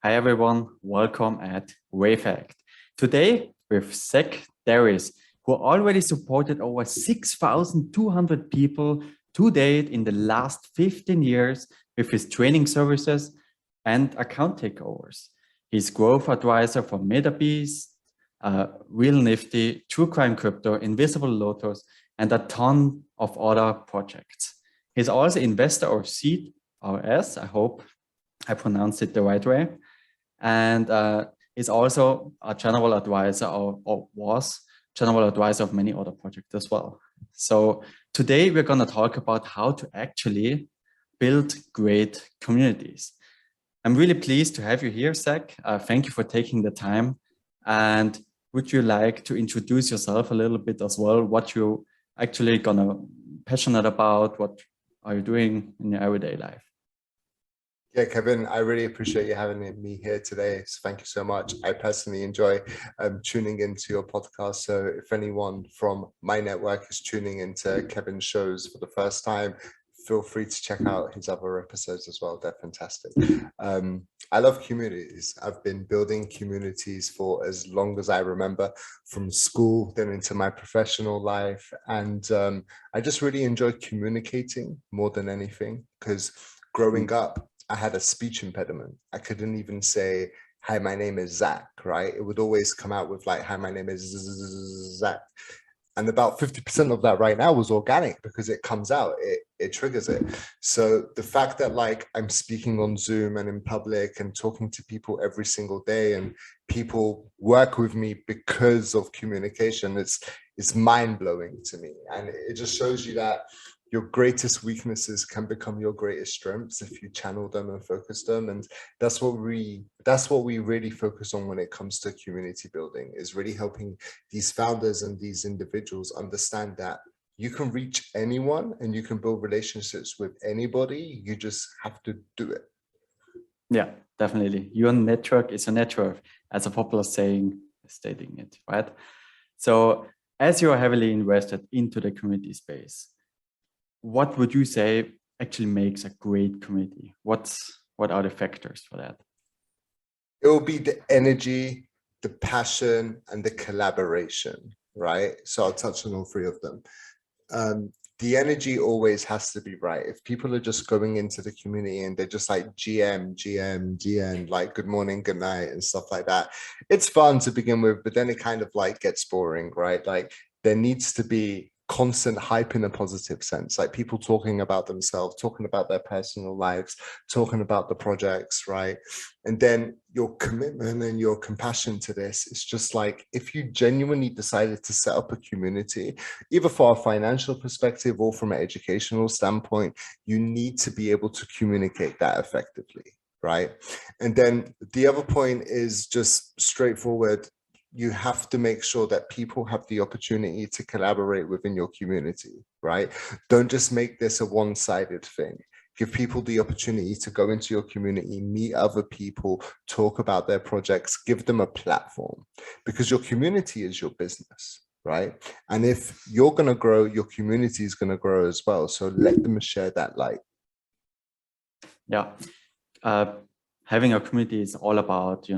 Hi everyone, welcome at Wavect. Today with Zack Deris, who already supported over 6,200 people to date in the last 15 years with his training services and account takeovers. He's growth advisor for Metabeats, Real Nifty, True Crime Crypto, Invisible Lotus, and a ton of other projects. He's also investor of Seedrs, I hope I pronounced it the right way, and is also a general advisor or was general advisor of many other projects as well. So today we're going to talk about how to actually build great communities. I'm really pleased to have you here, Zack. Thank you for taking the time. And would you like to introduce yourself a little bit as well? What you actually passionate about? What are you doing in your everyday life? Yeah, Kevin, I really appreciate you having me here today. So thank you so much. I personally enjoy tuning into your podcast. So if anyone from my network is tuning into Kevin's shows for the first time, feel free to check out his other episodes as well. They're fantastic. I love communities. I've been building communities for as long as I remember, from school, then into my professional life. And I just really enjoy communicating more than anything, because growing up, I had a speech impediment. I couldn't even say, hi, my name is Zack, right? It would always come out with like, hi, my name is Zack. And about 50% of that right now was organic, because it comes out, it triggers it. So the fact that like I'm speaking on Zoom and in public and talking to people every single day, and people work with me because of communication, it's mind-blowing to me. And it just shows you that your greatest weaknesses can become your greatest strengths if you channel them and focus them. And that's what we really focus on when it comes to community building, is really helping these founders and these individuals understand that you can reach anyone and you can build relationships with anybody. You just have to do it. Yeah, definitely. Your network is a network, as a popular saying stating it, right? So as you are heavily invested into the community space, what would you say actually makes a great community? What are the factors for that? It will be the energy, the passion, and the collaboration, right? So I'll touch on all three of them. The energy always has to be right. If people are just going into the community and they're just like GM, like good morning, good night, and stuff like that, it's fun to begin with, but then it kind of like gets boring, right? Like there needs to be constant hype in a positive sense, like people talking about themselves, talking about their personal lives, talking about the projects, right? And then your commitment and your compassion to this is just like, if you genuinely decided to set up a community, either for a financial perspective or from an educational standpoint, you need to be able to communicate that effectively, right? And then the other point is just straightforward. You have to make sure that people have the opportunity to collaborate within your community, right? Don't just make this a one-sided thing. Give people the opportunity to go into your community, meet other people, talk about their projects, give them a platform, because your community is your business, right? And if you're going to grow, your community is going to grow as well. So let them share that light. Yeah. Having a community is all about,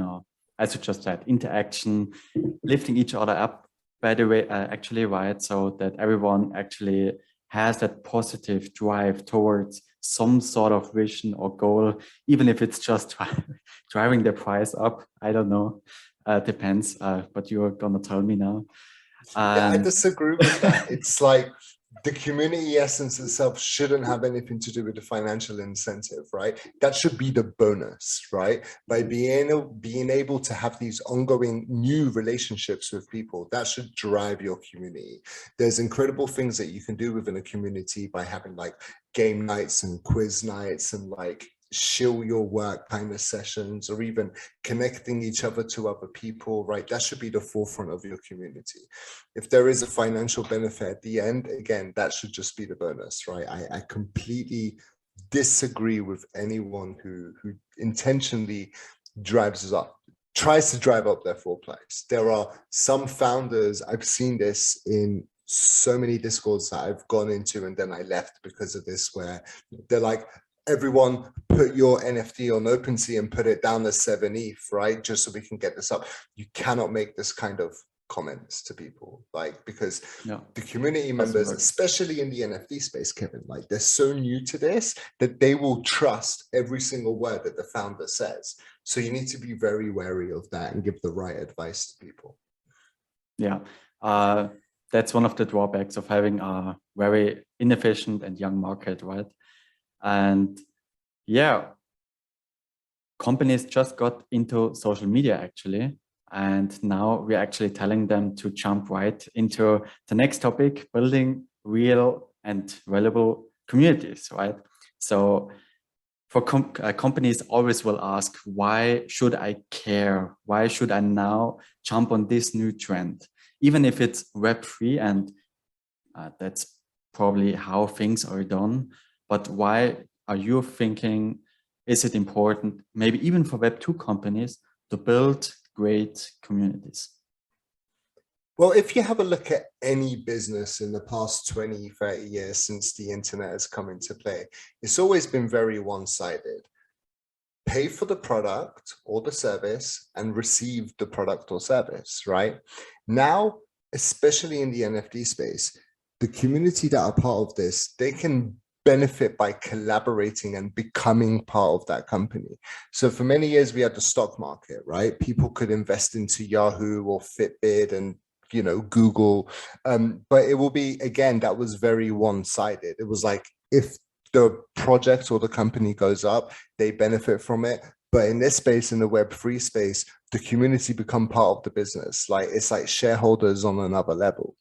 as you just said, interaction, lifting each other up, by the way, actually, right? So that everyone actually has that positive drive towards some sort of vision or goal, even if it's just driving the price up. I don't know, depends, but you're gonna tell me now. Yeah, I disagree with that. It's like the community essence itself shouldn't have anything to do with the financial incentive, right? That should be the bonus, right? By being able to have these ongoing new relationships with people, that should drive your community. There's incredible things that you can do within a community by having like game nights and quiz nights and like shill your work kind of sessions, or even connecting each other to other people, right? That should be the forefront of your community. If there is a financial benefit at the end, again, that should just be the bonus, right? I completely disagree with anyone who intentionally tries to drive up their floor price. There are some founders, I've seen this in so many discords that I've gone into and then I left because of this, where they're like, everyone put your NFT on OpenSea and put it down as 7 ETH, right? Just so we can get this up. You cannot make this kind of comments to people, like, because the community members, especially in the NFT space, Kevin, like, they're so new to this that they will trust every single word that the founder says. So you need to be very wary of that and give the right advice to people. Yeah, that's one of the drawbacks of having a very inefficient and young market, right? And yeah, companies just got into social media actually. And now we're actually telling them to jump right into the next topic, building real and valuable communities, right? So for companies always will ask, why should I care? Why should I now jump on this new trend? Even if it's Web3, and that's probably how things are done. But why are you thinking, is it important, maybe even for Web2 companies, to build great communities? Well, if you have a look at any business in the past 20, 30 years since the internet has come into play, it's always been very one-sided. Pay for the product or the service and receive the product or service, right? Now, especially in the NFT space, the community that are part of this, they can benefit by collaborating and becoming part of that company. So for many years, we had the stock market, right? People could invest into Yahoo or Fitbit and, you know, Google. But it will be, again, that was very one-sided. It was like, if the project or the company goes up, they benefit from it. But in this space, in the Web3 space, the community become part of the business. Like, it's like shareholders on another level.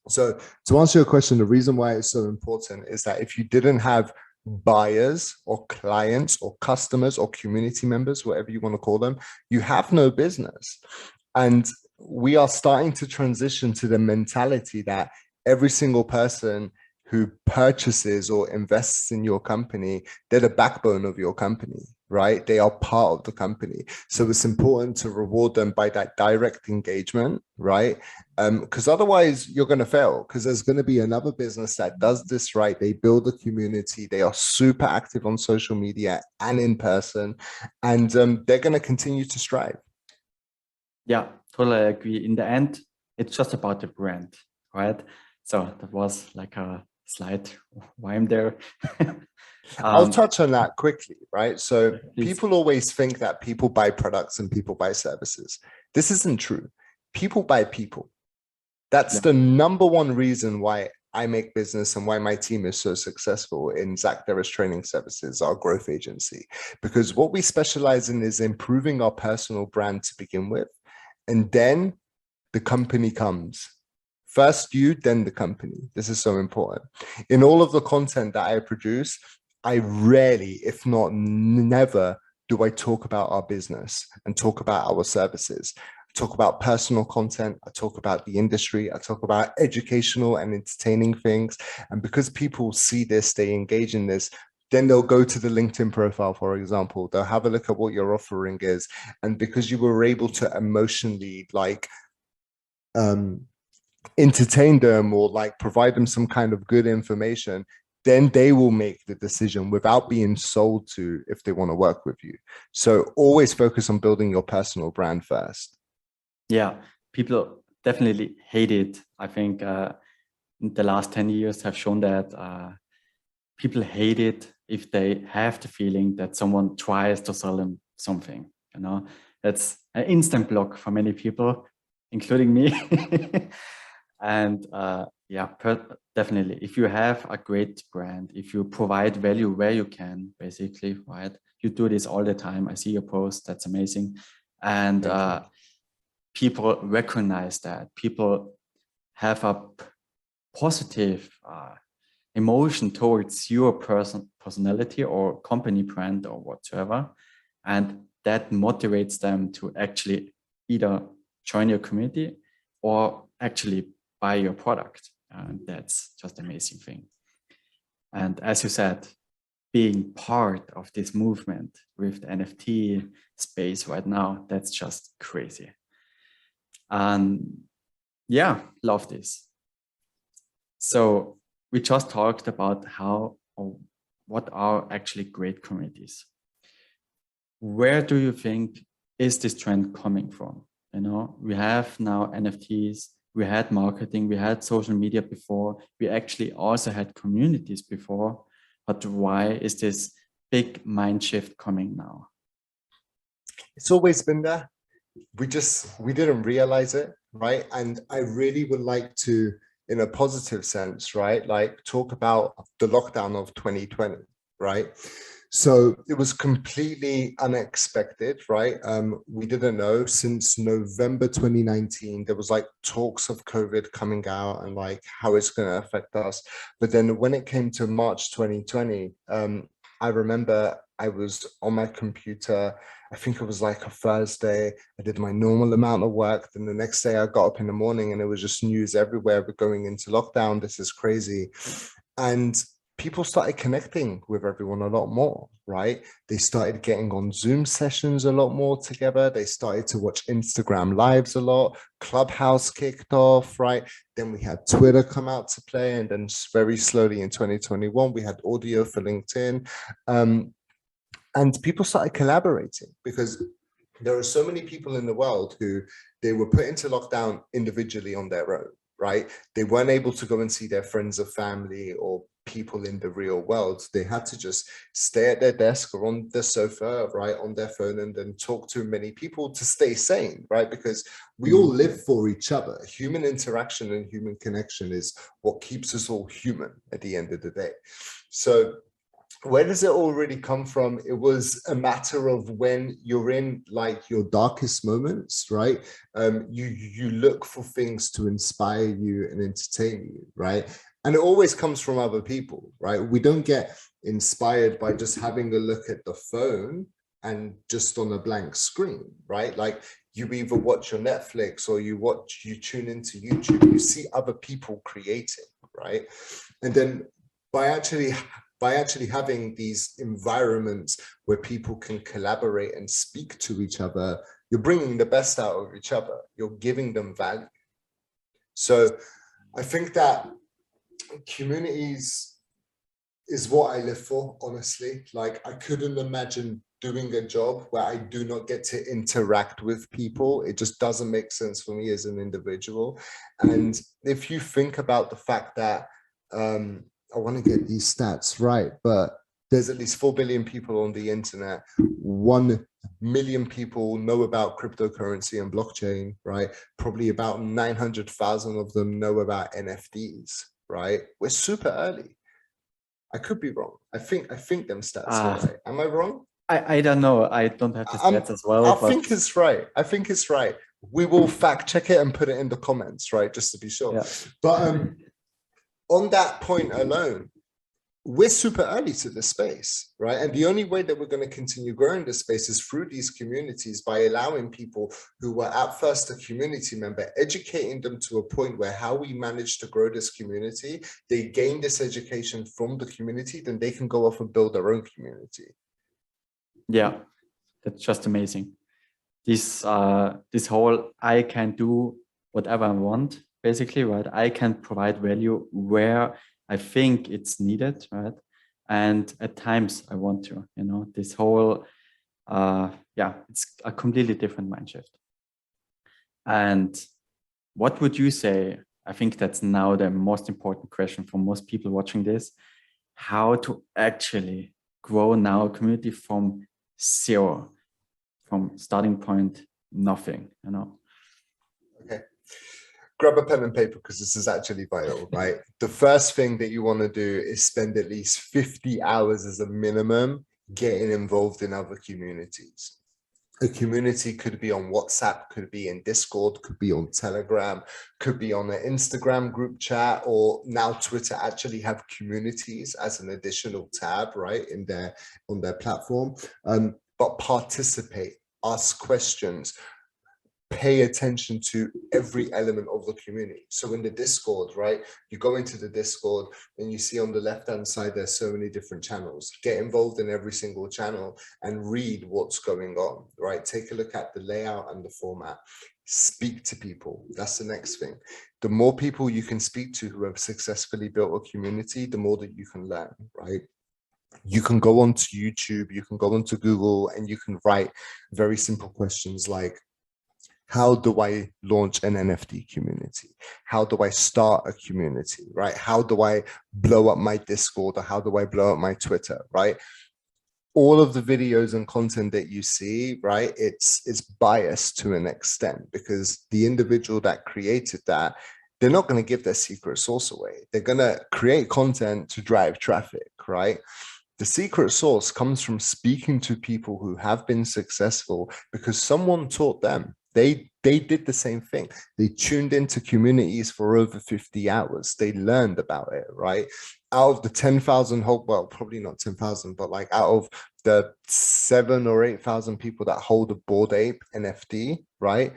So to answer your question, the reason why it's so important is that if you didn't have buyers or clients or customers or community members, whatever you want to call them, you have no business. And we are starting to transition to the mentality that every single person who purchases or invests in your company, they're the backbone of your company, right? They are part of the company. So it's important to reward them by that direct engagement, right? Because otherwise you're going to fail, because there's going to be another business that does this right. They build a community. They are super active on social media and in person, and they're going to continue to strive. Yeah, totally agree. In the end, it's just about the brand, right? So that was like a slight why I'm there. I'll touch on that quickly, right? So please. People always think that people buy products and people buy services. This isn't true. People buy people. That's the number one reason why I make business and why my team is so successful in Zack Deris Training Services, our growth agency, because what we specialize in is improving our personal brand to begin with. And then the company comes. First you, then the company. This is so important. In all of the content that I produce, I rarely, if not never, do I talk about our business and talk about our services. I talk about personal content. I talk about the industry. I talk about educational and entertaining things. And because people see this, they engage in this, then they'll go to the LinkedIn profile, for example. They'll have a look at what your offering is. And because you were able to emotionally, like, entertain them or like provide them some kind of good information, then they will make the decision without being sold to if they want to work with you. So always focus on building your personal brand first. Yeah, people definitely hate it. I think the last 10 years have shown that people hate it if they have the feeling that someone tries to sell them something. You know, that's an instant block for many people, including me. And yeah, definitely, if you have a great brand, if you provide value where you can, basically, right? You do this all the time. I see your post. That's amazing. And people recognize that. People have a positive emotion towards your personality or company brand or whatsoever. And that motivates them to actually either join your community or actually buy your product. And that's just an amazing thing. And as you said, being part of this movement with the NFT space right now, that's just crazy. And yeah, love this. So we just talked about how or what are actually great communities? Where do you think is this trend coming from? You know, we have now NFTs, we had marketing, we had social media before, we actually also had communities before, but why is this big mind shift coming now? It's always been there. We didn't realize it, right? And I really would like to, in a positive sense, right, like talk about the lockdown of 2020, right? So it was completely unexpected, right? We didn't know. Since November 2019, there was like talks of COVID coming out and like how it's going to affect us. But then when it came to March 2020, I remember I was on my computer. I think it was like a Thursday. I did my normal amount of work. Then the next day I got up in the morning and it was just news everywhere. We're going into lockdown. This is crazy. And people started connecting with everyone a lot more, right? They started getting on Zoom sessions a lot more together. They started to watch Instagram lives a lot. Clubhouse kicked off, right? Then we had Twitter come out to play. And then very slowly in 2021, we had audio for LinkedIn. And people started collaborating because there are so many people in the world who they were put into lockdown individually on their own, right? They weren't able to go and see their friends or family or people in the real world. They had to just stay at their desk or on the sofa, right, on their phone, and then talk to many people to stay sane, right? Because we all live for each other. Human interaction and human connection is what keeps us all human at the end of the day. So where does it all really come from? It was a matter of when you're in like your darkest moments, right? You look for things to inspire you and entertain you, right? And it always comes from other people, right? We don't get inspired by just having a look at the phone and just on a blank screen, right? Like you either watch your Netflix or you tune into YouTube, you see other people creating, right? And then by actually having these environments where people can collaborate and speak to each other, you're bringing the best out of each other. You're giving them value. So I think that communities is what I live for, honestly. Like I couldn't imagine doing a job where I do not get to interact with people. It just doesn't make sense for me as an individual. And if you think about the fact that, I want to get these stats right, but there's at least 4 billion people on the internet. 1 million people know about cryptocurrency and blockchain, right? Probably about 900,000 of them know about NFTs, right? We're super early. I could be wrong. I think them stats are right. Am I wrong? I don't know. I don't have the stats as well. I think it's right. I think it's right. We will fact check it and put it in the comments, right? Just to be sure. Yeah. But on that point alone, we're super early to the space, right? And the only way that we're going to continue growing this space is through these communities, by allowing people who were at first a community member, educating them to a point where how we manage to grow this community, they gain this education from the community, then they can go off and build their own community. Yeah, that's just amazing. This whole, I can do whatever I want, basically, right? I can provide value where I think it's needed, right? And at times I want to, you know, this whole, it's a completely different mind shift. And what would you say? I think that's now the most important question for most people watching this, how to actually grow now a community from zero, from starting point, nothing, you know? Okay. Grab a pen and paper because this is actually vital, right? The first thing that you want to do is spend at least 50 hours as a minimum getting involved in other communities. A community could be on WhatsApp, could be in Discord, could be on Telegram, could be on an Instagram group chat, or now Twitter actually have communities as an additional tab, right, on their platform. But participate, ask questions, pay attention to every element of the community. So in the Discord, right, you go into the Discord and you see on the left-hand side, there's so many different channels. Get involved in every single channel and read what's going on, right? Take a look at the layout and the format. Speak to people. That's the next thing. The more people you can speak to who have successfully built a community, the more that you can learn, right? You can go onto YouTube, you can go onto Google, and you can write very simple questions like, how do I launch an NFT community? How do I start a community, right? How do I blow up my Discord, or how do I blow up my Twitter, right? All of the videos and content that you see, right, it's biased to an extent, because the individual that created that, they're not going to give their secret sauce away. They're going to create content to drive traffic, right? The secret sauce comes from speaking to people who have been successful because someone taught them. They did the same thing. They tuned into communities for over 50 hours. They learned about it, right? Out of the 10,000 well, probably not 10,000, but like out of the 7,000 or 8,000 people that hold a Bored Ape NFT, right?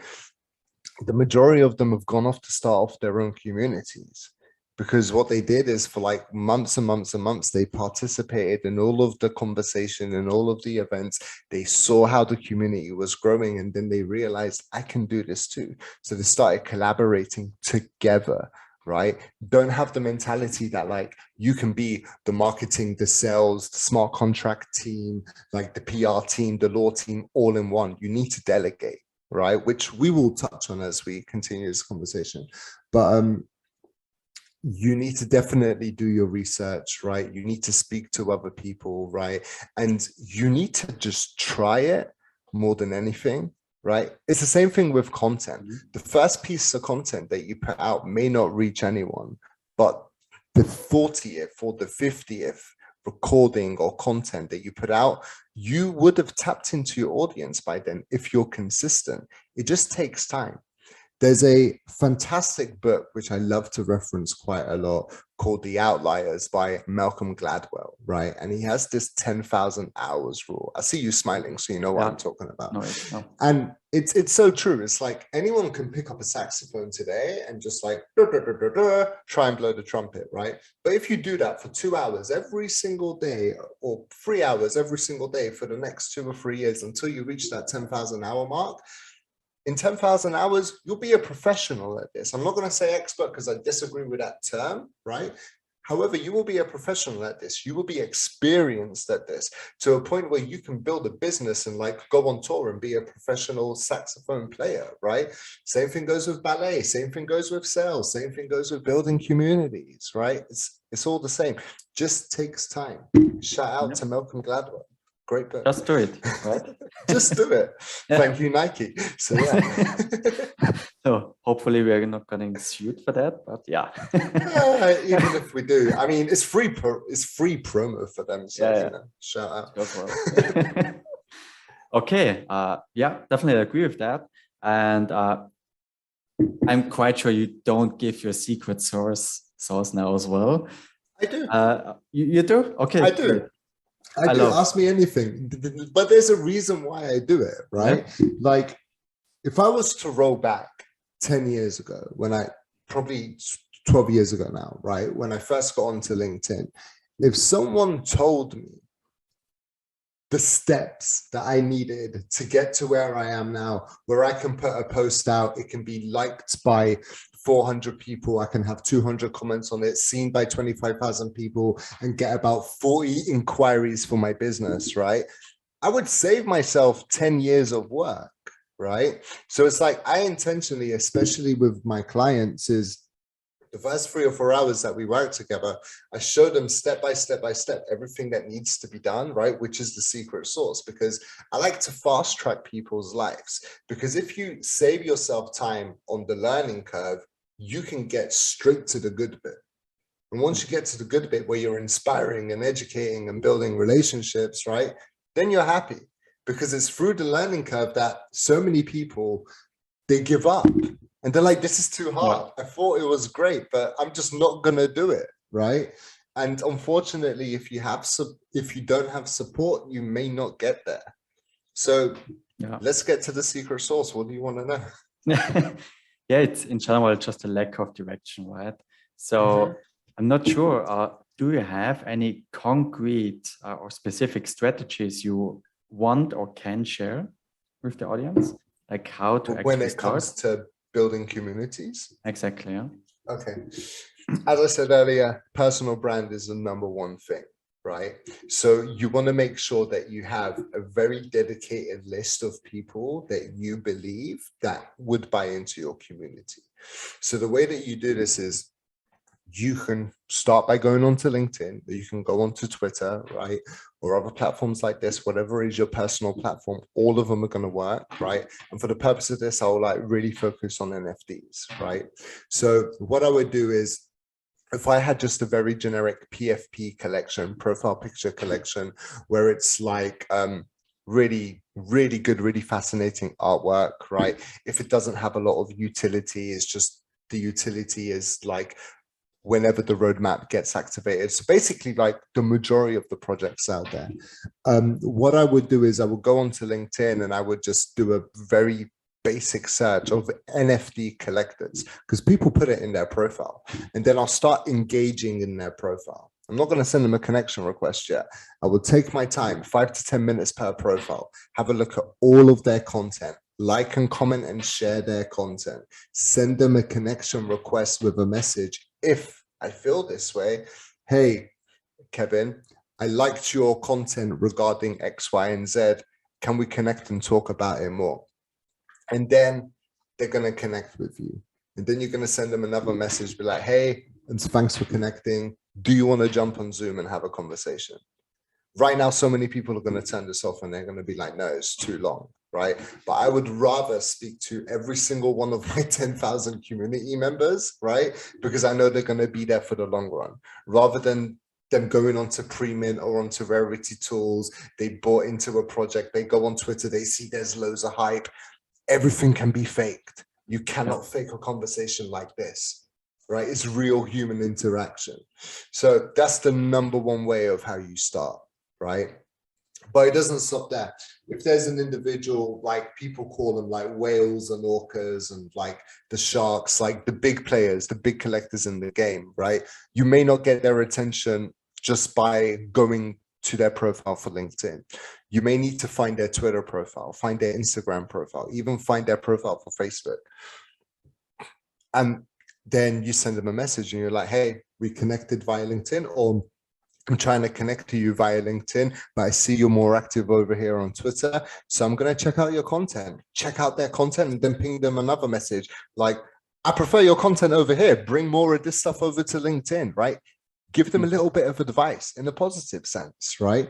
The majority of them have gone off to start off their own communities. Because what they did is, for like months and months and months, they participated in all of the conversation and all of the events. They saw how the community was growing, and then they realized, I can do this too. So they started collaborating together, right? Don't have the mentality that like you can be the marketing, the sales, the smart contract team, like the PR team, the law team, all in one. You need to delegate, right? Which we will touch on as we continue this conversation. But you need to definitely do your research, right? You need to speak to other people, right? And you need to just try it more than anything, right? It's the same thing with content. The first piece of content that you put out may not reach anyone, but the 40th or the 50th recording or content that you put out, you would have tapped into your audience by then if you're consistent. It just takes time. There's a fantastic book, which I love to reference quite a lot, called The Outliers by Malcolm Gladwell, right? And he has this 10,000 hours rule. I see you smiling, so you know what I'm talking about. No. And it's so true. It's like anyone can pick up a saxophone today and just like try and blow the trumpet, right? But if you do that for 2 hours every single day, or 3 hours every single day for the next 2 or 3 years until you reach that 10,000 hour mark, in 10,000 hours, you'll be a professional at this. I'm not going to say expert because I disagree with that term, right? However, you will be a professional at this. You will be experienced at this to a point where you can build a business and like go on tour and be a professional saxophone player, right? Same thing goes with ballet. Same thing goes with sales. Same thing goes with building communities, right? It's all the same. Just takes time. Shout out to Malcolm Gladwell. Great book. Just do it, right? Just do it. Yeah. Thank you, Nike. So yeah. So hopefully we're not getting sued for that, but yeah. Even if we do, I mean, it's free promo for them. So yeah. You know, shout out. Okay. Yeah, definitely agree with that. And I'm quite sure you don't give your secret source now as well. I do. You do? Okay. I do. Great. I do. Ask me anything, but there's a reason why I do it, right? Yeah. Like, if I was to roll back 10 years ago, probably 12 years ago now, right? When I first got onto LinkedIn, if someone told me the steps that I needed to get to where I am now, where I can put a post out, it can be liked by 400 people, I can have 200 comments on it, seen by 25,000 people, and get about 40 inquiries for my business, right? I would save myself 10 years of work, right? So it's like, I intentionally, especially with my clients, is the first 3 or 4 hours that we work together, I show them step by step everything that needs to be done, right? Which is the secret sauce, because I like to fast track people's lives. Because if you save yourself time on the learning curve, you can get straight to the good bit. And once you get to the good bit where you're inspiring and educating and building relationships, right? Then you're happy, because it's through the learning curve that so many people, they give up. And they're like, this is too hard. I thought it was great, but I'm just not going to do it, right? And unfortunately, if you don't have support, you may not get there. So let's get to the secret sauce. What do you want to know? Yeah, it's in general just a lack of direction, right? So I'm not sure, do you have any concrete or specific strategies you want or can share with the audience? Like how to actually when it comes to building communities? Exactly, yeah. Okay. As I said earlier, personal brand is the #1 thing, right? So you want to make sure that you have a very dedicated list of people that you believe that would buy into your community. So the way that you do this is you can start by going onto LinkedIn, you can go onto Twitter, right? Or other platforms like this, whatever is your personal platform, all of them are going to work, right? And for the purpose of this, I'll like really focus on NFTs, right? So what I would do is, if I had just a very generic PFP collection, profile picture collection, where it's like really, really good, really fascinating artwork, right? If it doesn't have a lot of utility, it's just the utility is like whenever the roadmap gets activated. So basically like the majority of the projects out there. What I would do is I would go onto LinkedIn and I would just do a very basic search of NFT collectors because people put it in their profile, and then I'll start engaging in their profile. I'm not going to send them a connection request yet. I will take my time, 5 to 10 minutes per profile, have a look at all of their content, like and comment and share their content, send them a connection request with a message. If I feel this way, hey, Kevin, I liked your content regarding X, Y, and Z. Can we connect and talk about it more? And then they're going to connect with you. And then you're going to send them another message, be like, hey, and thanks for connecting. Do you want to jump on Zoom and have a conversation? Right now, so many people are going to turn this off and they're going to be like, no, it's too long, right? But I would rather speak to every single one of my 10,000 community members, right? Because I know they're going to be there for the long run, rather than them going onto Premint or onto Rarity Tools. They bought into a project, they go on Twitter, they see there's loads of hype. Everything can be faked. You cannot fake a conversation like this, right? It's real human interaction. So that's the number one way of how you start, right? But it doesn't stop there. If there's an individual, like people call them like whales and orcas and like the sharks, like the big players, the big collectors in the game, right? You may not get their attention just by going to their profile for LinkedIn. You may need to find their Twitter profile, find their Instagram profile, even find their profile for Facebook. And then you send them a message and you're like, hey, we connected via LinkedIn, or I'm trying to connect to you via LinkedIn, but I see you're more active over here on Twitter. So I'm going to check out your content, check out their content, and then ping them another message. Like, I prefer your content over here. Bring more of this stuff over to LinkedIn, right? Give them a little bit of advice in a positive sense, right?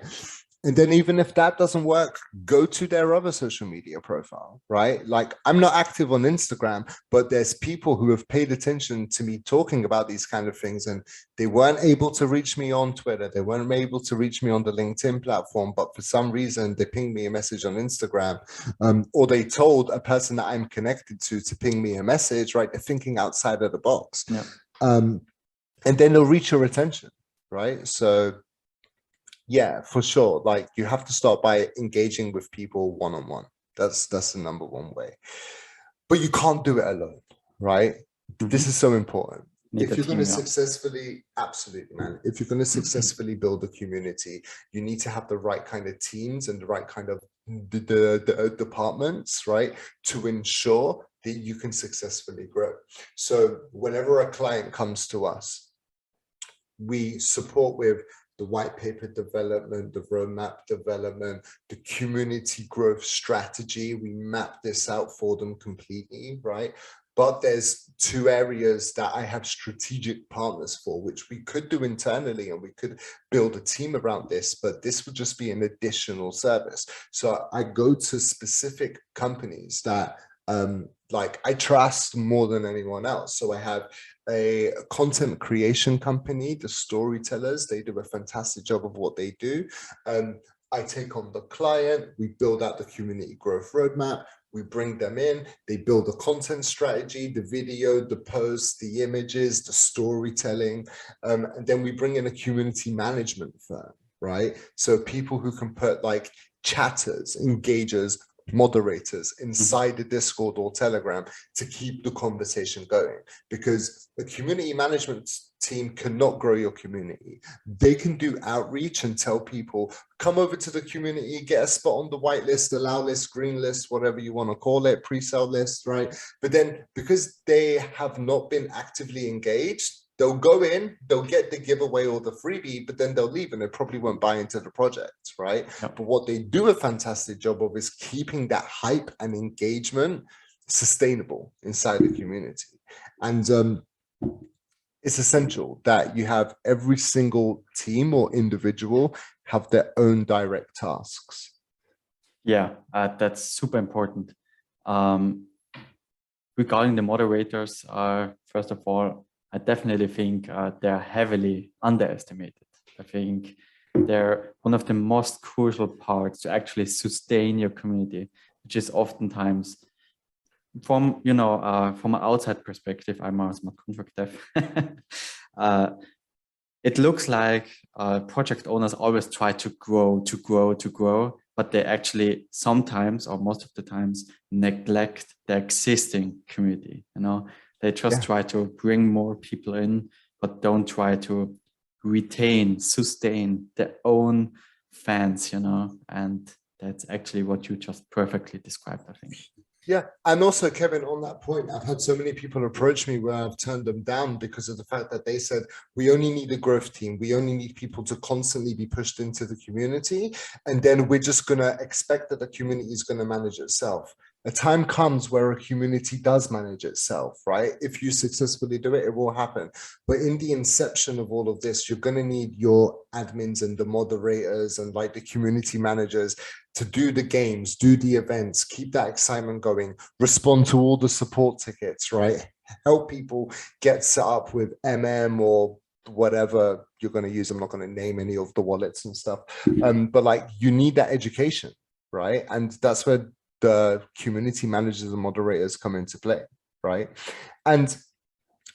And then even if that doesn't work, go to their other social media profile, right? Like, I'm not active on Instagram, but there's people who have paid attention to me talking about these kind of things, and they weren't able to reach me on Twitter. They weren't able to reach me on the LinkedIn platform, but for some reason they pinged me a message on Instagram, or they told a person that I'm connected to ping me a message, right? They're thinking outside of the box. Yeah. And then they'll reach your attention, right? So yeah, for sure. Like, you have to start by engaging with people one-on-one. That's the number one way. But you can't do it alone, right? This is so important. If you're going to successfully, absolutely, man. If you're going to successfully build a community, you need to have the right kind of teams and the right kind of the departments, right, to ensure that you can successfully grow. So whenever a client comes to us, we support with the white paper development, the roadmap development, the community growth strategy. We map this out for them completely, right? But there's two areas that I have strategic partners for, which we could do internally, and we could build a team around this, but this would just be an additional service. So I go to specific companies that like I trust more than anyone else. So I have a content creation company, the Storytellers. They do a fantastic job of what they do. I take on the client, we build out the community growth roadmap, we bring them in, they build a content strategy, the video, the posts, the images, the storytelling, and then we bring in a community management firm, right? So people who can put like chatters, engagers, moderators inside the Discord or Telegram to keep the conversation going, because the community management team cannot grow your community. They can do outreach and tell people, come over to the community, get a spot on the whitelist, allow list, green list, whatever you want to call it, pre-sale list, right? But then because they have not been actively engaged, they'll go in, they'll get the giveaway or the freebie, but then they'll leave and they probably won't buy into the project, right? Yep. But what they do a fantastic job of is keeping that hype and engagement sustainable inside the community. And it's essential that you have every single team or individual have their own direct tasks. Yeah, that's super important. Regarding the moderators, first of all, I definitely think they're heavily underestimated. I think they're one of the most crucial parts to actually sustain your community, which is oftentimes from, you know, from an outside perspective, I'm a smart contract dev. It looks like project owners always try to grow, but they actually sometimes, or most of the times, neglect the existing community. You know, they just try to bring more people in, but don't try to sustain their own fans. You know, and that's actually what you just perfectly described, I think. Yeah. And also, Kevin, on that point, I've had so many people approach me where I've turned them down because of the fact that they said, we only need a growth team. We only need people to constantly be pushed into the community. And then we're just going to expect that the community is going to manage itself. A time comes where a community does manage itself, right? If you successfully do it, it will happen. But in the inception of all of this, you're going to need your admins and the moderators and like the community managers to do the games, do the events, keep that excitement going, respond to all the support tickets, right? Help people get set up with or whatever you're going to use. I'm not going to name any of the wallets and stuff. But like, you need that education, right? And that's where the community managers and moderators come into play, right? And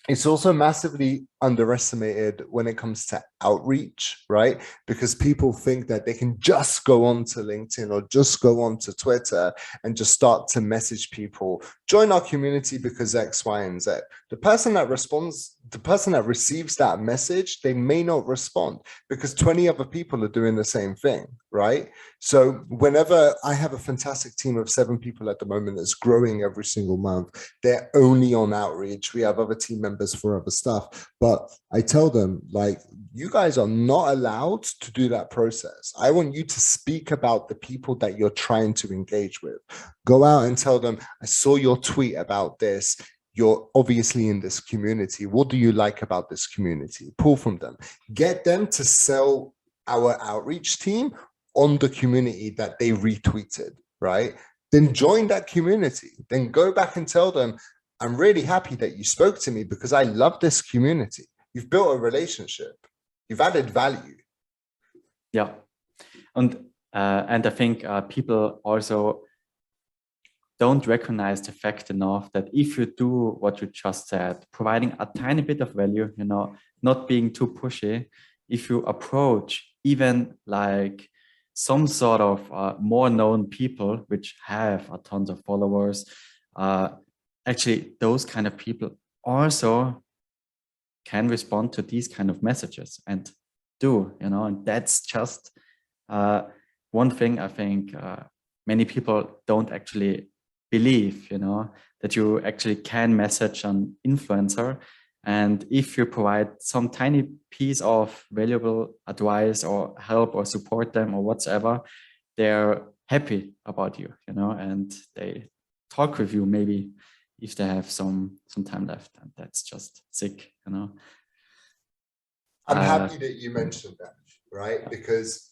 it's also massively underestimated when it comes to outreach, right? Because people think that they can just go on to LinkedIn or just go on to Twitter and just start to message people, join our community because X, Y, and Z. The person that responds, the person that receives that message, they may not respond because 20 other people are doing the same thing, right? So whenever I have a fantastic team of 7 people at the moment that's growing every single month, they're only on outreach. We have other team members for other stuff, but I tell them, like, you guys are not allowed to do that process. I want you to speak about the people that you're trying to engage with. Go out and tell them, I saw your tweet about this. You're obviously in this community. What do you like about this community? Pull from them. Get them to sell our outreach team on the community that they retweeted, right? Then join that community. Then go back and tell them, I'm really happy that you spoke to me because I love this community. You've built a relationship. You've added value. Yeah. And I think people also don't recognize the fact enough that if you do what you just said, providing a tiny bit of value, you know, not being too pushy, if you approach even like some sort of more known people, which have a tons of followers, actually those kind of people also can respond to these kind of messages and do, you know, and that's just one thing I think many people don't actually believe, you know, that you actually can message an influencer. And if you provide some tiny piece of valuable advice or help or support them or whatsoever, they're happy about you, you know, and they talk with you maybe if they have some time left. And that's just sick, you know. I'm happy that you mentioned that, right? Because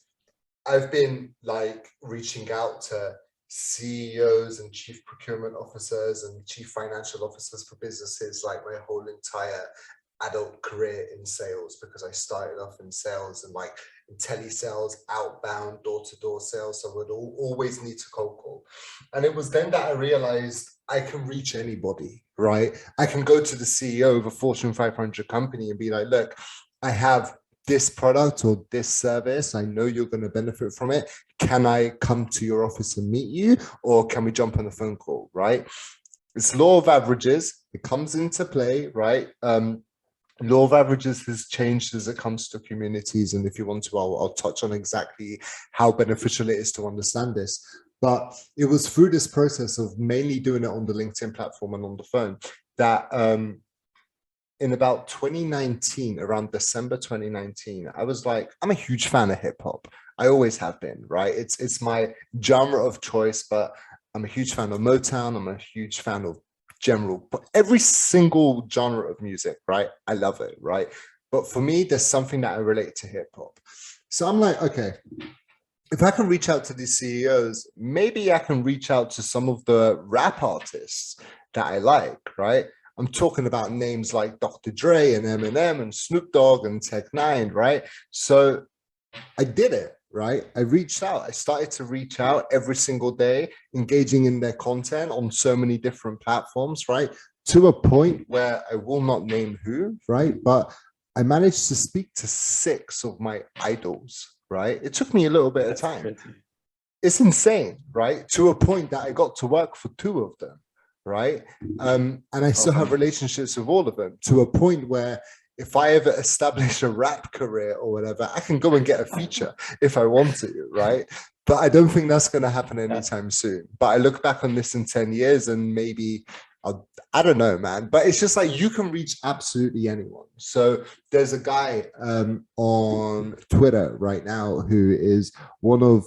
I've been like reaching out to CEOs and chief procurement officers and chief financial officers for businesses like my whole entire adult career in sales, because I started off in sales and like in telesales, outbound, door-to-door sales. So we'd always need to cold call. And it was then that I realized I can reach anybody, right? I can go to the CEO of a Fortune 500 company and be like, look, I have this product or this service. I know you're going to benefit from it. Can I come to your office and meet you? Or can we jump on a phone call, right? It's law of averages. It comes into play, right? Law of averages has changed as it comes to communities. And if you want to, I'll touch on exactly how beneficial it is to understand this. But it was through this process of mainly doing it on the LinkedIn platform and on the phone that in about 2019, around December 2019, I was like, I'm a huge fan of hip hop. I always have been, right? It's my genre of choice, but I'm a huge fan of Motown. I'm a huge fan of general, but every single genre of music, right? I love it, right? But for me, there's something that I relate to hip hop. So I'm like, okay, if I can reach out to these CEOs, maybe I can reach out to some of the rap artists that I like, right? I'm talking about names like Dr. Dre and Eminem and Snoop Dogg and Tech 9, right? So I did it, right? I reached out. I started to reach out every single day, engaging in their content on so many different platforms, right? To a point where I will not name who, right? But I managed to speak to 6 of my idols, right? It took me a little bit of time. Crazy. It's insane, right? To a point that I got to work for 2 of them, right? And I still have relationships with all of them, to a point where if I ever establish a rap career or whatever, I can go and get a feature if I want to, right? But I don't think that's going to happen anytime soon. But I look back on this in 10 years and maybe I don't know, man. But it's just like you can reach absolutely anyone. So there's a guy on Twitter right now who is one of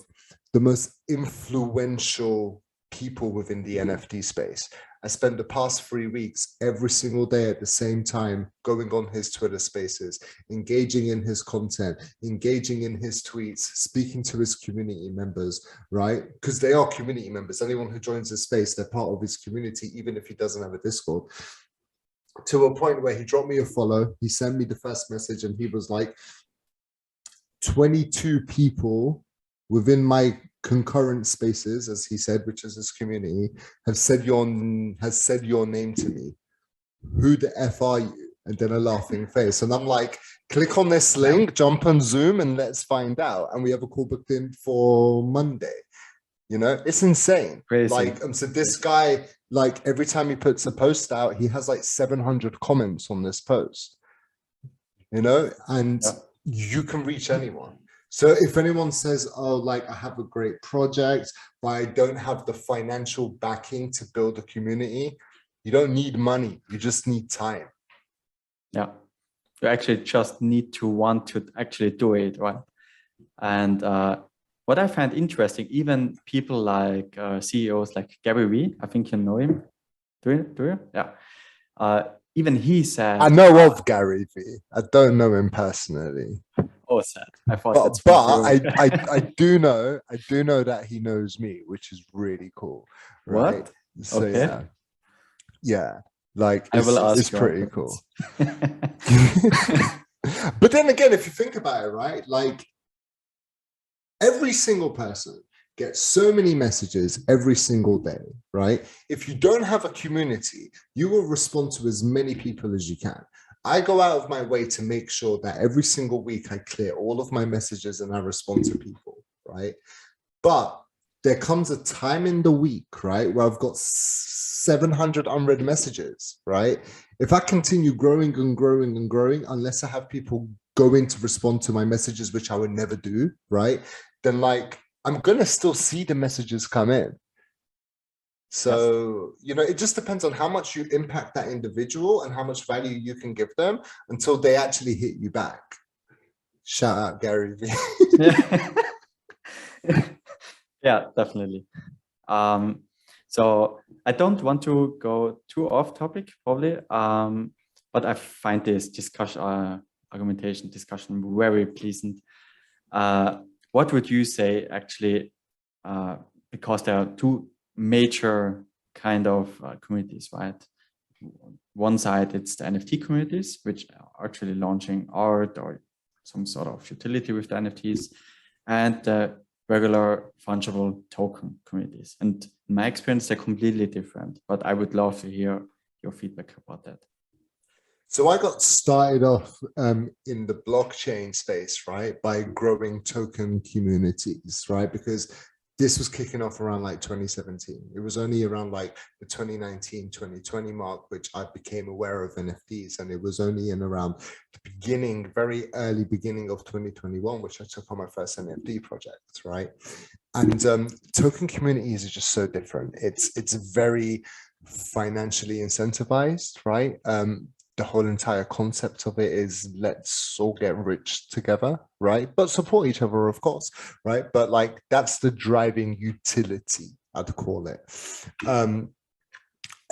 the most influential people within the NFT space. I spent the past 3 weeks every single day at the same time going on his Twitter spaces, engaging in his content, engaging in his tweets, speaking to his community members, right? Because they are community members. Anyone who joins his space, they're part of his community, even if he doesn't have a Discord. To a point where he dropped me a follow, he sent me the first message and he was like, 22 people within my concurrent spaces, as he said, which is his community, has said your name to me. Who the F are you? And then a laughing face. And I'm like, click on this link, jump on Zoom, and let's find out. And we have a call booked in for Monday. You know, it's insane. Crazy. Like, so this guy, like every time he puts a post out, he has like 700 comments on this post. You know, and you can reach anyone. So if anyone says, oh, like I have a great project, but I don't have the financial backing to build a community, you don't need money. You just need time. Yeah. You actually just need to want to actually do it, right? And what I find interesting, even people like CEOs like Gary Vee, I think you know him. Do you? Yeah. Even he said, I know of Gary Vee. I don't know him personally. Oh, sad. I thought but I do know that he knows me, which is really cool. Right? What? So okay. Yeah. Like it's pretty cool. But then again, if you think about it, right? Like every single person gets so many messages every single day, right? If you don't have a community, you will respond to as many people as you can. I go out of my way to make sure that every single week I clear all of my messages and I respond to people, right? But there comes a time in the week, right, where I've got 700 unread messages, right? If I continue growing and growing and growing, unless I have people go in to respond to my messages, which I would never do, right? Then like, I'm going to still see the messages come in. So, you know, it just depends on how much you impact that individual and how much value you can give them until they actually hit you back. Shout out Gary Vee. Yeah, definitely. So I don't want to go too off topic probably, but I find this argumentation discussion very pleasant. What would you say actually, because there are two major kind of communities, right? One side, it's the NFT communities, which are actually launching art or some sort of utility with the NFTs, and the regular fungible token communities. And in my experience, they're completely different, but I would love to hear your feedback about that. So I got started off in the blockchain space, right, by growing token communities, right, because this was kicking off around like 2017. It was only around like the 2019, 2020 mark, which I became aware of NFTs. And it was only in around the very early beginning of 2021, which I took on my first NFT project, right? And token communities are just so different. It's very financially incentivized, right? the whole entire concept of it is let's all get rich together, right? But support each other, of course, right? But like that's the driving utility, I'd call it.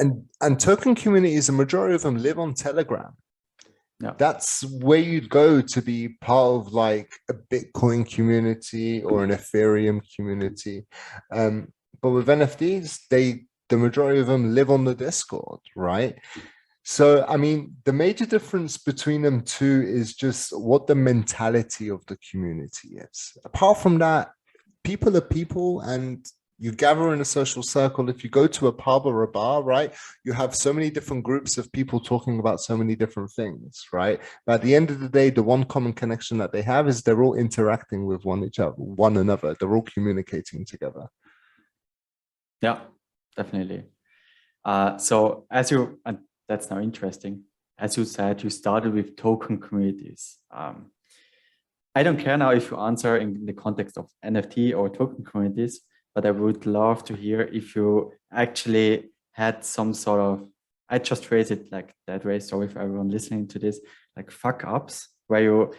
And token communities, the majority of them live on Telegram. Yeah. That's where you'd go to be part of like a Bitcoin community or an Ethereum community. But with NFTs, the majority of them live on the Discord, right? So, I mean, the major difference between them two is just what the mentality of the community is. Apart from that, people are people, and you gather in a social circle. If you go to a pub or a bar, right, you have so many different groups of people talking about so many different things, right? But at the end of the day, the one common connection that they have is they're all interacting with one another. They're all communicating together. Yeah, definitely. So as you, and that's now interesting, as you said, you started with token communities. I don't care now if you answer in the context of NFT or token communities, but I would love to hear if you actually had some sort of, I just phrase it like that way, sorry for everyone listening to this, like fuck ups, where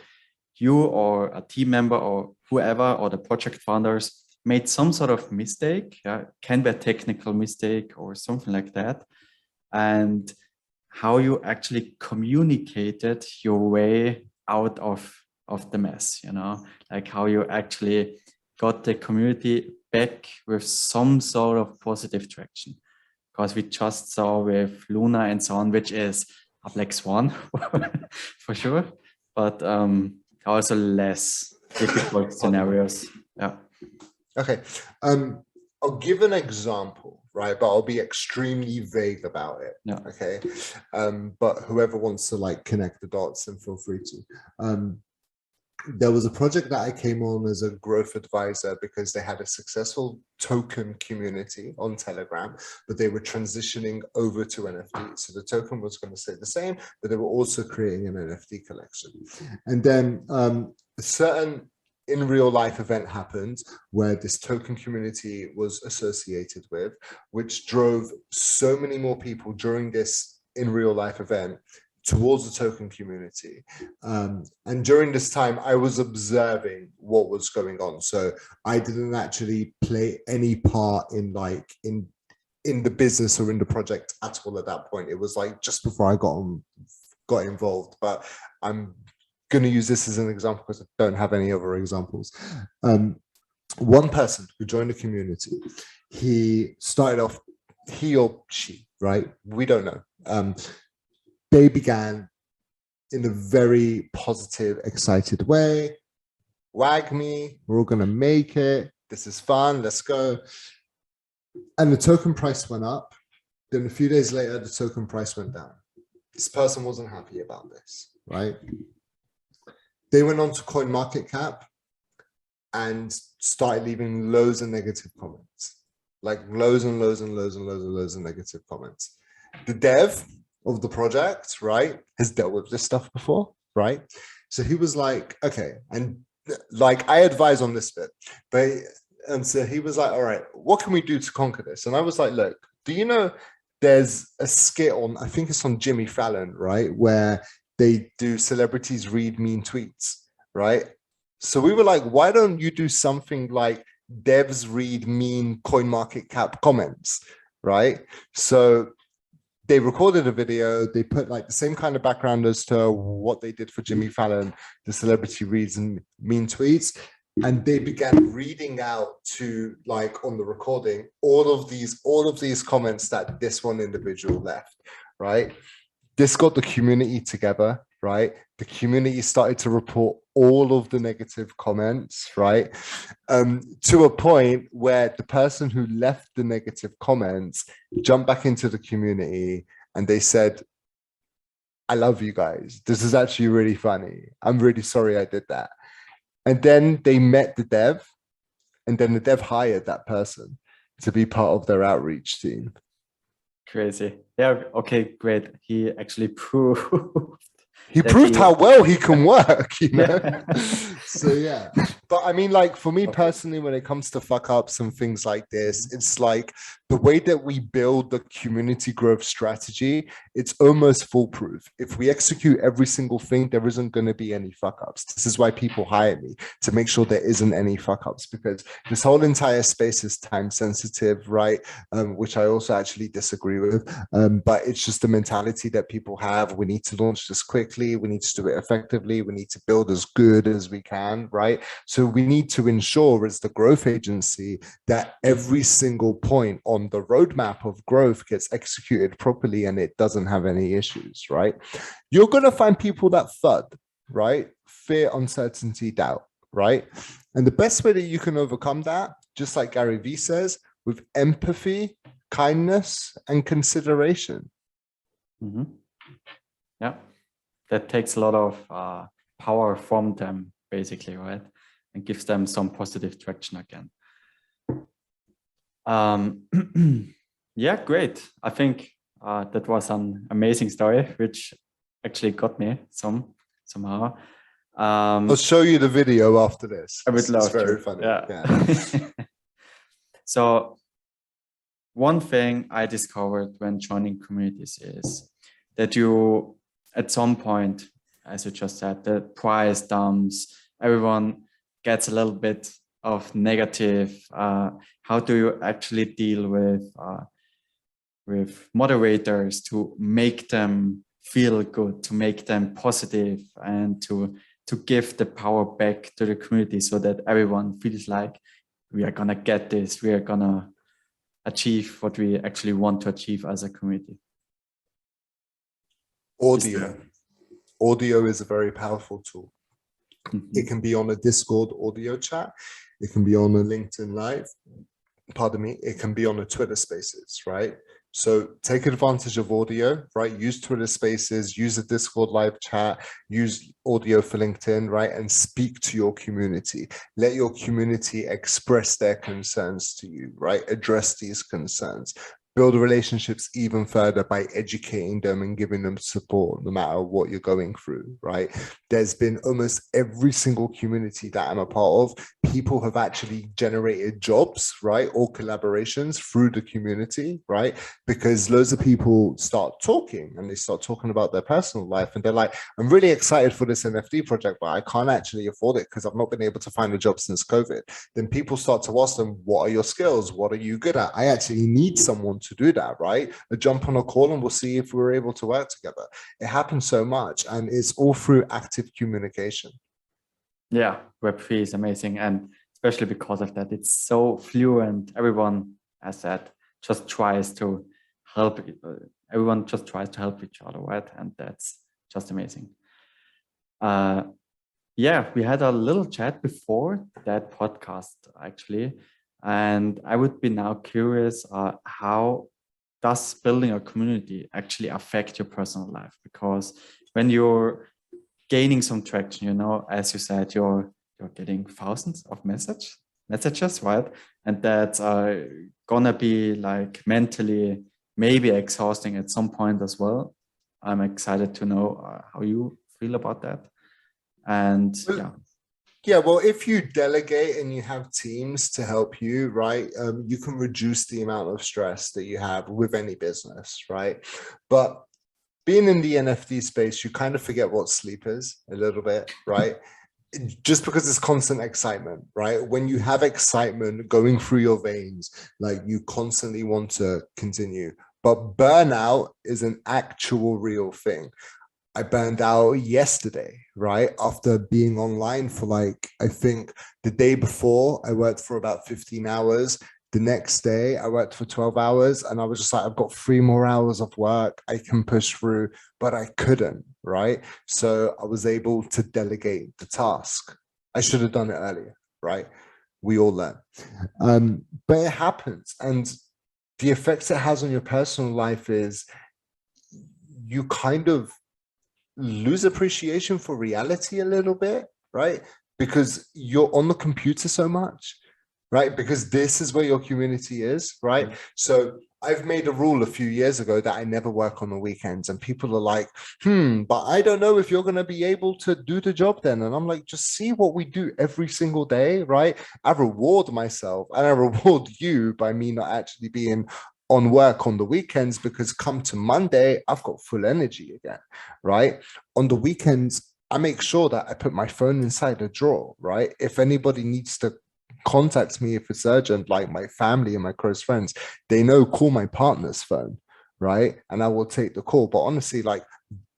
you or a team member or whoever or the project founders made some sort of mistake, can be a technical mistake or something like that, and how you actually communicated your way out of the mess, you know, like how you actually got the community back with some sort of positive traction. Because we just saw with Luna and so on, which is a black swan for sure, but also less difficult scenarios. Yeah. Okay. I'll give an example, right? But I'll be extremely vague about it. Yeah. Okay. But whoever wants to like connect the dots, then feel free to. There was a project that I came on as a growth advisor because they had a successful token community on Telegram, but they were transitioning over to NFT. So the token was going to stay the same, but they were also creating an NFT collection. And then a certain in real life event happened where this token community was associated with, which drove so many more people during this in real life event towards the token community. And during this time, I was observing what was going on. So I didn't actually play any part in like in the business or in the project at all at that point. It was like just before I got involved. But I'm going to use this as an example because I don't have any other examples. One person who joined the community, he started off, he or she, right? We don't know. They began in a very positive, excited way. Wag me, we're all going to make it. This is fun, let's go. And the token price went up. Then a few days later, the token price went down. This person wasn't happy about this, right? They went on to CoinMarketCap and started leaving loads of negative comments, like loads and loads and loads and loads and loads of negative comments. The dev of the project, right, has dealt with this stuff before, right? So he was like, okay, and like I advise on this bit, but and so he was like, all right, what can we do to conquer this? And I was like, look, do you know there's a skit on, I think it's on Jimmy Fallon, right, where they do celebrities read mean tweets, right? So we were like, why don't you do something like devs read mean CoinMarketCap comments, right? So they recorded a video, they put like the same kind of background as to what they did for Jimmy Fallon, the celebrity reads and mean tweets. And they began reading out to like on the recording, all of these comments that this one individual left, right? This got the community together, right? The community started to report all of the negative comments, right? To a point where the person who left the negative comments jumped back into the community and they said, I love you guys. This is actually really funny. I'm really sorry I did that. And then they met the dev, and then the dev hired that person to be part of their outreach team. Crazy. Yeah. Okay, great. He actually proved. He proved how well he can work, you know? So, yeah. But I mean, like, for me personally, when it comes to fuck ups and things like this, it's like the way that we build the community growth strategy, it's almost foolproof. If we execute every single thing, there isn't going to be any fuck ups. This is why people hire me, to make sure there isn't any fuck ups, because this whole entire space is time sensitive, right? Which I also actually disagree with. But it's just the mentality that people have. We need to launch this quickly. We need to do it effectively. We need to build as good as we can, right? So we need to ensure as the growth agency that every single point on the roadmap of growth gets executed properly and it doesn't have any issues, right? You're going to find people that thud, right? Fear, uncertainty, doubt, right? And the best way that you can overcome that, just like Gary Vee says, with empathy, kindness, and consideration. Mm-hmm. Yeah, that takes a lot of power from them, basically, right? And gives them some positive traction again. Yeah, great. I think that was an amazing story, which actually got me somehow. I'll show you the video after this. I would love it's very to. funny. Yeah. So one thing I discovered when joining communities is that you, at some point, as you just said, the price dumps, everyone gets a little bit of negative. How do you actually deal with moderators to make them feel good, to make them positive, and to give the power back to the community so that everyone feels like we are gonna get this, we are gonna achieve what we actually want to achieve as a community? Audio is a very powerful tool. It can be on a Discord audio chat. It can be on a LinkedIn Live. Pardon me. It can be on a Twitter Spaces, right? So take advantage of audio, right? Use Twitter Spaces, use a Discord live chat, use audio for LinkedIn, right? And speak to your community. Let your community express their concerns to you, right? Address these concerns. Build relationships even further by educating them and giving them support no matter what you're going through, right? There's been almost every single community that I'm a part of, people have actually generated jobs, right? Or collaborations through the community, right? Because loads of people start talking and they start talking about their personal life and they're like, I'm really excited for this NFT project, but I can't actually afford it because I've not been able to find a job since COVID. Then people start to ask them, what are your skills? What are you good at? I actually need someone to do that, right? Jump on a call and we'll see if we're able to work together. It happens so much and it's all through active communication. Yeah, Web3 is amazing, and especially because of that, it's so fluent. Everyone, as said, just tries to help. Everyone just tries to help each other, right? And that's just amazing. Yeah, we had a little chat before that podcast actually, and I would be now curious, how does building a community actually affect your personal life? Because when you're gaining some traction, you know, as you said, you're getting thousands of messages, right? And that's gonna be like mentally maybe exhausting at some point as well. I'm excited to know how you feel about that. And yeah, well, if you delegate and you have teams to help you, right, you can reduce the amount of stress that you have with any business, right? But being in the NFT space, you kind of forget what sleep is a little bit, right? Just because it's constant excitement, right? When you have excitement going through your veins, like you constantly want to continue. But burnout is an actual real thing. I burned out yesterday, right? After being online for like, I think the day before I worked for about 15 hours. The next day I worked for 12 hours and I was just like, I've got 3 more hours of work I can push through, but I couldn't, right? So I was able to delegate the task. I should have done it earlier, right? We all learn. But it happens. And the effects it has on your personal life is you kind of lose appreciation for reality a little bit, right? Because you're on the computer so much, right? Because this is where your community is, right? So I've made a rule a few years ago that I never work on the weekends, and people are like, but I don't know if you're going to be able to do the job then. And I'm like, just see what we do every single day, right? I reward myself and I reward you by me not actually being on work on the weekends, because come to Monday, I've got full energy again, right? On the weekends, I make sure that I put my phone inside a drawer, right? If anybody needs to contact me, if it's urgent, like my family and my close friends, they know, call my partner's phone, right? And I will take the call. But honestly, like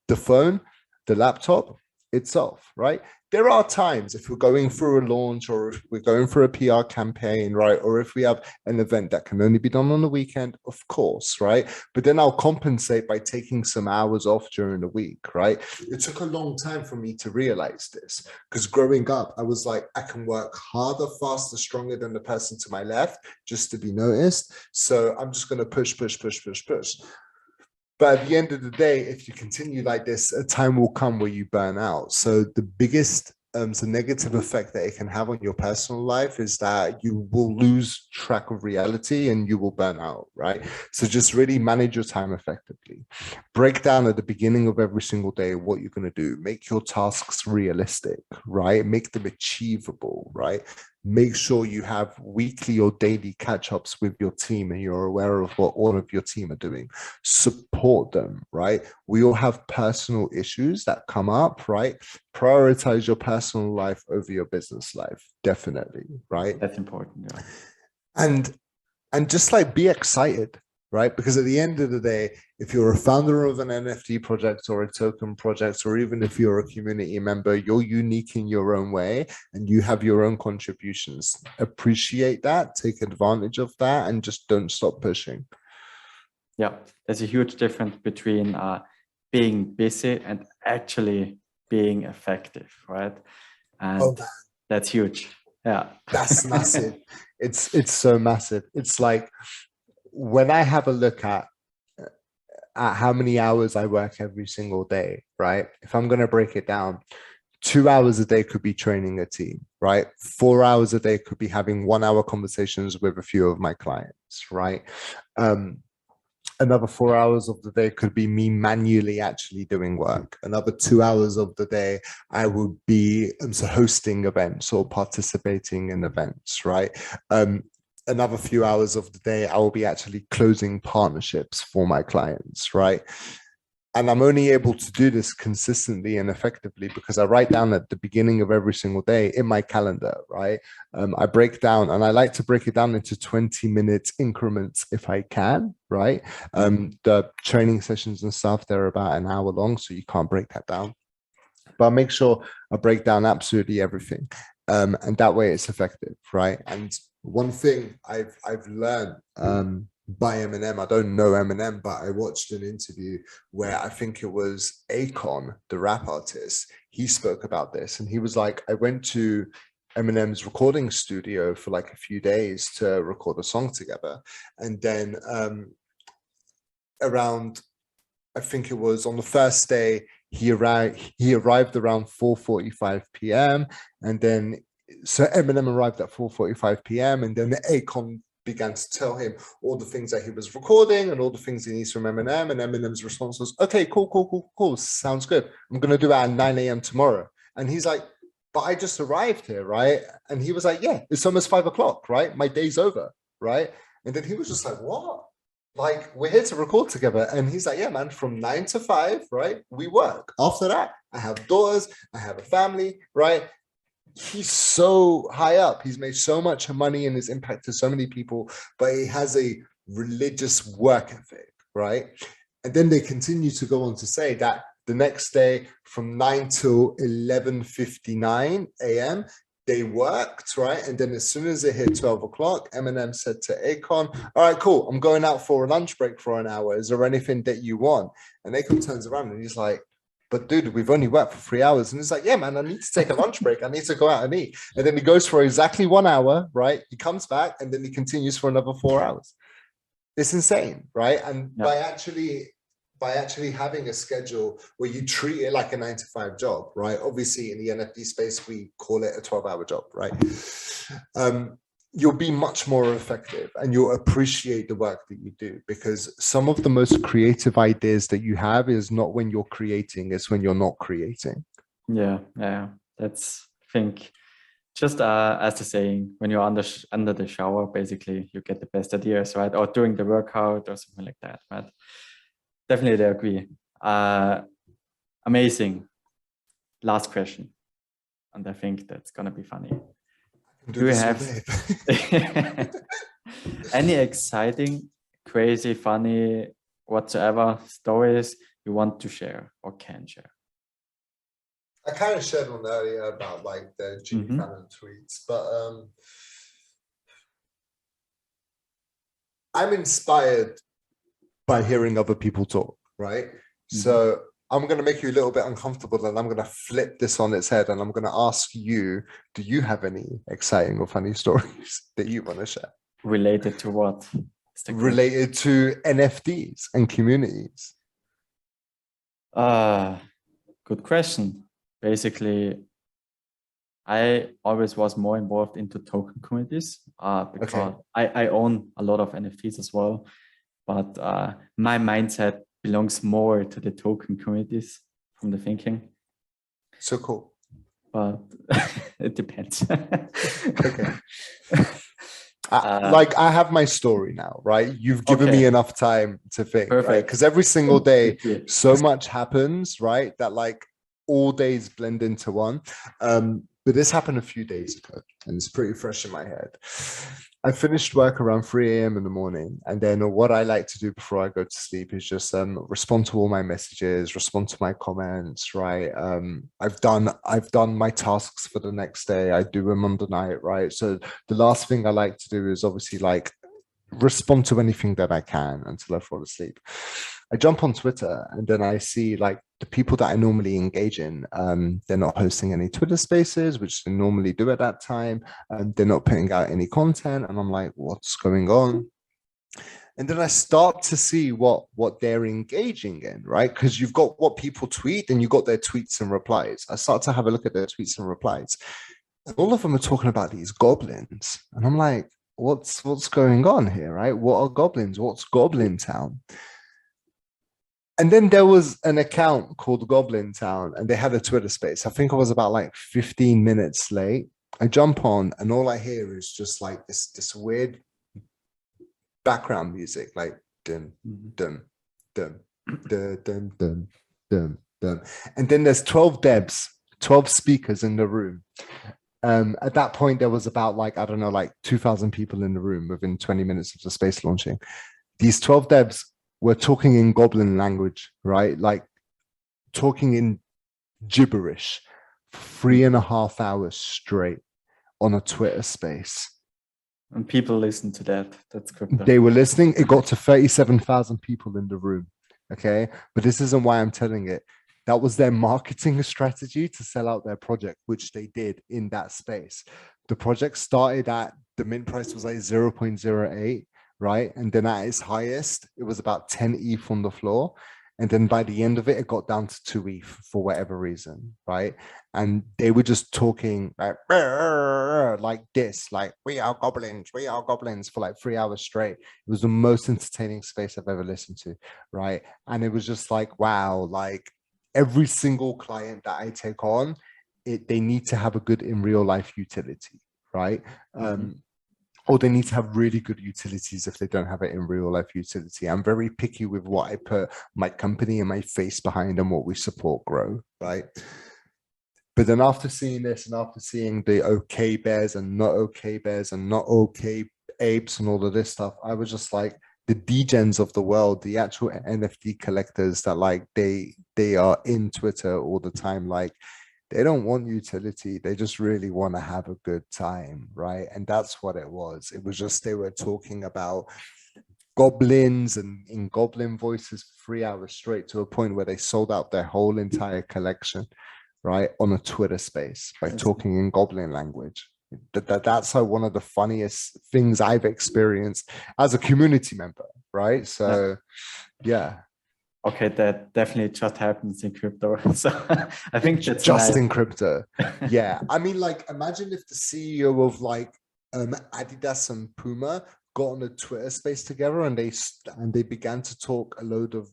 the phone, the laptop, it's off, right? There are times if we're going through a launch, or if we're going through a PR campaign, right? Or if we have an event that can only be done on the weekend, of course, right? But then I'll compensate by taking some hours off during the week, right? It took a long time for me to realize this, because growing up, I was like, I can work harder, faster, stronger than the person to my left just to be noticed. So I'm just going to push, push, push, push, push. But at the end of the day, if you continue like this, a time will come where you burn out. So the biggest the negative effect that it can have on your personal life is that you will lose track of reality and you will burn out, right? So just really manage your time effectively. Break down at the beginning of every single day what you're going to do. Make your tasks realistic, right? Make them achievable, right? Make sure you have weekly or daily catch-ups with your team and you're aware of what all of your team are doing. Support them, right? We all have personal issues that come up, right? Prioritize your personal life over your business life, definitely, right? That's important. Yeah. And just like be excited, right? Because at the end of the day, if you're a founder of an NFT project or a token project, or even if you're a community member, you're unique in your own way and you have your own contributions. Appreciate that, take advantage of that, and just don't stop pushing. Yeah, there's a huge difference between being busy and actually being effective, right? And that's huge. Yeah, that's massive. It's so massive. It's like when I have a look at how many hours I work every single day, right? If I'm going to break it down, 2 hours a day could be training a team, right? 4 hours a day could be having 1 hour conversations with a few of my clients, right? Another 4 hours of the day could be me manually actually doing work. Another 2 hours of the day, I would be hosting events or participating in events, right? Another few hours of the day, I will be actually closing partnerships for my clients, right? And I'm only able to do this consistently and effectively because I write down at the beginning of every single day in my calendar, right? I break down, and I like to break it down into 20-minute increments if I can, right? The training sessions and stuff, they're about an hour long, so you can't break that down. But I make sure I break down absolutely everything. And that way it's effective, right? And one thing I've learned by Eminem, I don't know Eminem, but I watched an interview where I think it was Akon, the rap artist. He spoke about this, and he was like, I went to Eminem's recording studio for like a few days to record a song together. And then around, I think it was on the first day, he arrived around 4:45 p.m. And then, so Eminem arrived at 4:45 p.m. and then Akon began to tell him all the things that he was recording and all the things he needs from Eminem. And Eminem's response was, okay, cool. Sounds good. I'm going to do that at 9 a.m. tomorrow. And he's like, but I just arrived here, right? And he was like, yeah, it's almost 5 o'clock, right? My day's over, right? And then he was just like, what? Like, we're here to record together. And he's like, yeah, man, from 9 to 5, right? We work. After that, I have daughters, I have a family, right? He's so high up. He's made so much money and has impacted so many people, but he has a religious work ethic, right? And then they continue to go on to say that the next day from 9 till 11:59 a.m., they worked, right? And then as soon as it hit 12 o'clock, Eminem said to Akon, all right, cool. I'm going out for a lunch break for an hour. Is there anything that you want? And Akon turns around and he's like, but dude, we've only worked for 3 hours. And he's like, yeah, man, I need to take a lunch break. I need to go out and eat. And then he goes for exactly 1 hour, right? He comes back and then he continues for another 4 hours. It's insane, right? And by actually having a schedule where you treat it like a 9-to-5 job, right? Obviously in the NFT space, we call it a 12-hour job, right? you'll be much more effective and you'll appreciate the work that you do, because some of the most creative ideas that you have is not when you're creating, it's when you're not creating. Yeah, yeah. That's, I think, just as the saying, when you're under the shower, basically, you get the best ideas, right? Or during the workout or something like that, right? Definitely agree. Amazing. Last question. And I think that's going to be funny. Do you have any exciting, crazy, funny, whatsoever stories you want to share or can share? I kind of shared one earlier about like the Jimmy Fallon tweets, but I'm inspired by hearing other people talk, right? So I'm going to make you a little bit uncomfortable, and I'm going to flip this on its head, and I'm going to ask you, do you have any exciting or funny stories that you want to share? Related to what? Related to NFTs and communities. Good question. Basically, I always was more involved into token communities because I own a lot of NFTs as well, but my mindset belongs more to the token communities from the thinking. So cool. But it depends. Okay. Like I have my story now, right? You've given me enough time to think, right? Because every single day, so much happens, right? That like all days blend into one. But this happened a few days ago, and it's pretty fresh in my head. I finished work around 3 a.m. in the morning, and then what I like to do before I go to sleep is just respond to all my messages, respond to my comments, right? I've done my tasks for the next day. I do them on the night, right? So the last thing I like to do is obviously like respond to anything that I can until I fall asleep. I jump on Twitter, and then I see like the people that I normally engage in, they're not hosting any Twitter spaces, which they normally do at that time. They're not putting out any content. And I'm like, what's going on? And then I start to see what they're engaging in, right? Because you've got what people tweet and you've got their tweets and replies. I start to have a look at their tweets and replies. And all of them are talking about these goblins. And I'm like, what's going on here, right? What are goblins? What's Goblin Town? And then there was an account called Goblin Town, and they had a Twitter space. I think I was about like 15 minutes late. I jump on, and all I hear is just like this weird background music, like dum dum dum dum dum dum dum dum. And then there's 12 devs, 12 speakers in the room. At that point, there was about like, I don't know, like 2,000 people in the room within 20 minutes of the space launching. These 12 devs were talking in goblin language, right? Like talking in gibberish for 3.5 hours straight on a Twitter space. And people listen to that. That's crypto. They were listening. It got to 37,000 people in the room. Okay. But this isn't why I'm telling it. That was their marketing strategy to sell out their project, which they did in that space. The project started at, the mint price was like 0.08. Right. And then at its highest, it was about 10 ETH on the floor. And then by the end of it, it got down to 2 ETH for whatever reason. Right. And they were just talking like this, like we are goblins for like 3 hours straight. It was the most entertaining space I've ever listened to. Right. And it was just like, wow, like every single client that I take on, they need to have a good in real life utility. Right. Or they need to have really good utilities if they don't have it in real life utility. I'm very picky with what I put my company and my face behind and what we support grow, right? But then after seeing this and after seeing the okay bears and not okay bears and not okay apes and all of this stuff, I was just like, the degens of the world, the actual NFT collectors that like they are in Twitter all the time, like they don't want utility. They just really want to have a good time, right? And that's what it was. It was just they were talking about goblins and in goblin voices for 3 hours straight, to a point where they sold out their whole entire collection, right, on a Twitter space by talking in goblin language. That's how one of the funniest things I've experienced as a community member, right? So, yeah. Okay, that definitely just happens in crypto. So I think that's just nice. In crypto. Yeah. I mean, like, imagine if the CEO of like Adidas and Puma got on a Twitter space together, and they began to talk a load of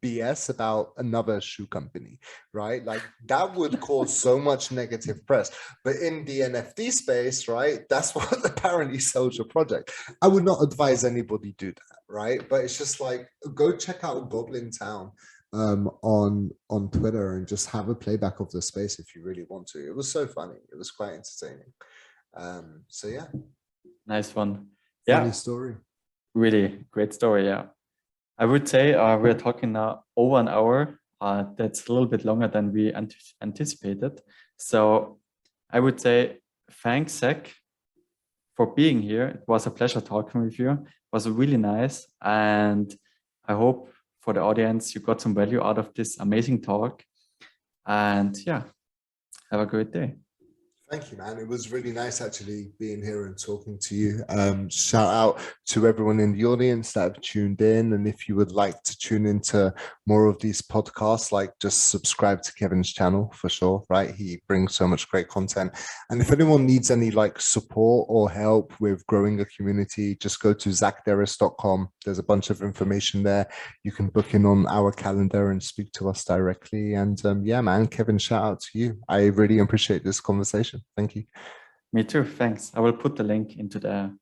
BS about another shoe company, right? Like that would cause so much negative press. But in the NFT space, right, that's what apparently sells your project. I would not advise anybody do that, right? But it's just like, go check out Goblin Town on Twitter and just have a playback of the space if you really want to. It was so funny. It was quite entertaining. So yeah. Nice one. Funny story. Really great story. Yeah. I would say we're talking now over an hour. That's a little bit longer than we anticipated. So I would say thanks, Zack, for being here. It was a pleasure talking with you. It was really nice. And I hope for the audience, you got some value out of this amazing talk. And yeah, have a great day. Thank you, man. It was really nice actually being here and talking to you. Shout out to everyone in the audience that have tuned in. And if you would like to tune into more of these podcasts, like just subscribe to Kevin's channel for sure, right? He brings so much great content. And if anyone needs any like support or help with growing a community, just go to zackderis.com. There's a bunch of information there. You can book in on our calendar and speak to us directly. And yeah, man, Kevin, shout out to you. I really appreciate this conversation. Thank you. Me too. Thanks. I will put the link into the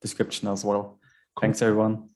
description as well. Cool. Thanks, everyone.